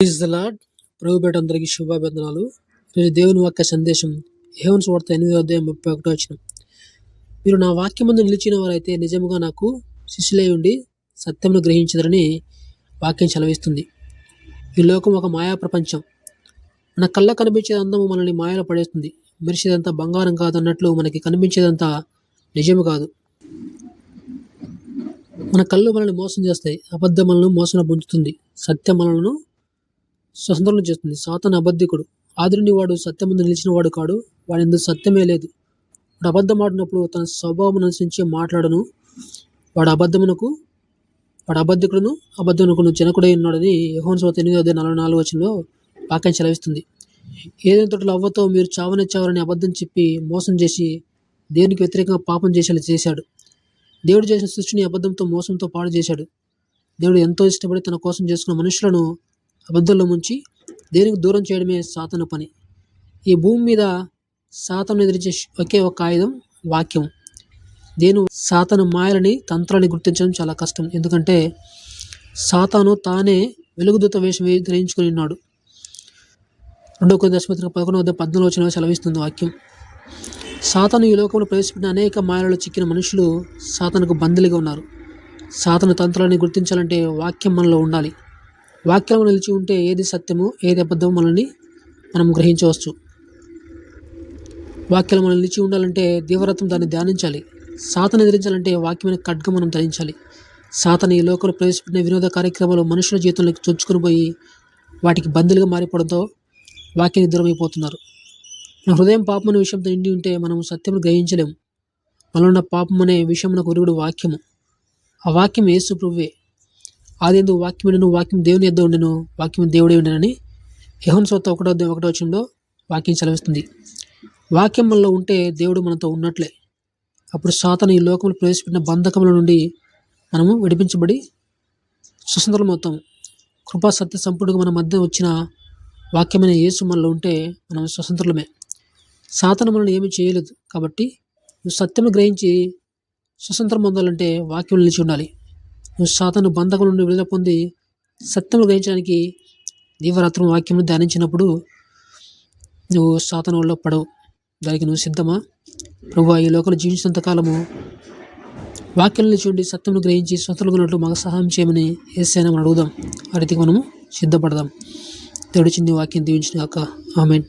Praise the Lord. ప్రభు పేట అందరికీ శుభాభివందనాలు. ఈరోజు దేవుని వాక్య సందేశం యోహాను సువార్త 8:31. మీరు నా వాక్యమందు నిలిచిన వారైతే నిజముగా నాకు శిష్యులై ఉండి సత్యమును గ్రహించదరని వాక్యం సెలవిస్తుంది. ఈ లోకం ఒక మాయా ప్రపంచం. మన కళ్ళ కనిపించే అందము మనల్ని మాయలో పడేస్తుంది. మెరిసేదంతా బంగారం కాదన్నట్లు మనకి కనిపించేదంతా నిజము కాదు. మన కళ్ళు మనల్ని మోసం చేస్తాయి. అబద్ధం మనల్ని మోసం పొందుతుంది. సత్యం మనలను స్వతంత్రం చేస్తుంది. సాతాను అబద్ధికుడు. ఆదిని వాడు సత్యం ముందు నిలిచిన వాడు కాడు. వాడి ఎందుకు సత్యమే లేదు. వాడు అబద్ధం ఆడినప్పుడు తన స్వభావం అనుసరించి మాట్లాడను. వాడు అబద్ధికుడును అబద్ధమునకును జనకుడై ఉన్నాడని యోహాను సువార్త 8:44 వాక్యం సెలవిస్తుంది. ఏదైనా తోటలో అవ్వతో మీరు చావని అబద్ధం చెప్పి మోసం చేసి దేవునికి వ్యతిరేకంగా పాపం చేసేలా చేశాడు. దేవుడు చేసిన సృష్టిని అబద్ధంతో మోసంతో పాడు చేశాడు. దేవుడు ఎంతో ఇష్టపడి తన కోసం చేసుకున్న మనుషులను అబద్ధంలో ముంచి దేనికి దూరం చేయడమే సాతాను పని. ఈ భూమి మీద సాతాను ఎదిరించే ఒకే ఒక ఆయుధం వాక్యం. సాతాను మాయలని తంత్రాన్ని గుర్తించడం చాలా కష్టం. ఎందుకంటే సాతాను తానే వెలుగుదూత వేషం ధరించుకుని ఉన్నాడు. 2 కొరింథీయుల 11:14 సెలవిస్తుంది వాక్యం. సాతాను ఈ లోకంలో ప్రవేశపెట్టిన అనేక మాయలలో చిక్కిన మనుషులు సాతానుకు బందీలుగా ఉన్నారు. సాతాను తంత్రాన్ని గుర్తించాలంటే వాక్యం మనలో ఉండాలి. వాక్యంలో నిలిచి ఉంటే ఏది సత్యమో ఏది అబద్ధమో మనం గ్రహించవచ్చు. వాక్యంలో మనం నిలిచి ఉండాలంటే దీవరత్వం దాన్ని ధ్యానించాలి. సాతాను ఎదిరించాలంటే వాక్యమైన ఖడ్గం మనం ధరించాలి. సాతాను ఈ లోకంలో ప్రవేశపెట్టిన వినోద కార్యక్రమాలు మనుషుల జీవితంలోకి చొచ్చుకొని పోయి వాటికి బందీలుగా మారిపోవడంతో వాక్యానికి దూరం అయిపోతున్నారు. మన హృదయం పాపం అనే విషయంతో నిండి ఉంటే మనం సత్యమును గ్రహించలేము. మనలో ఉన్న పాపం అనే విషయమునకు ఉరుగుడు వాక్యము. ఆ వాక్యం యేసు ప్రభువే. ఆదియందు వాక్యం ఉండెను, వాక్యం దేవుని యొద్ద ఉండెను, వాక్యం దేవుడే ఉండెనని యోహాను సువార్త 1:1 వాక్యం సెలవిస్తుంది. వాక్యం మనలో ఉంటే దేవుడు మనతో ఉన్నట్లే. అప్పుడు సాతాను ఈ లోకంలో ప్రవేశపెట్టిన బంధకముల నుండి మనము విడిపించబడి స్వతంత్రమవుతాము. కృపా సత్య సంపూర్ణంగా మన మధ్య వచ్చిన వాక్యమైన యేసు మనలో ఉంటే మనం స్వతంత్రులమే. సాతాను మనల్ని ఏమీ చేయలేదు. కాబట్టి నువ్వు సత్యము గ్రహించి స్వతంత్రం పొందాలంటే వాక్యం నిలిచి ఉండాలి. నువ్వు సాతాను బంధకం నుండి విడుదల పొంది సత్యము గ్రహించడానికి దీవరాత్రం వాక్యం ధ్యానించినప్పుడు నువ్వు సాతాను వల్ల పడవు. దానికి నువ్వు సిద్ధమా? ప్రభువా, ఈ లోకంలో జీవించినంత కాలము వాక్యం నిలిచి ఉండి సత్యమును గ్రహించి స్వతంత్రంగా ఉన్నట్లు మాకు సహాయం చేయమని యేసయ్యను మనం అడుగుదాం. ఆ రీతికి మనము సిద్ధపడదాం. దేవుడి చిన్ని వాక్యం దీవించిన గాక. ఆమేన్.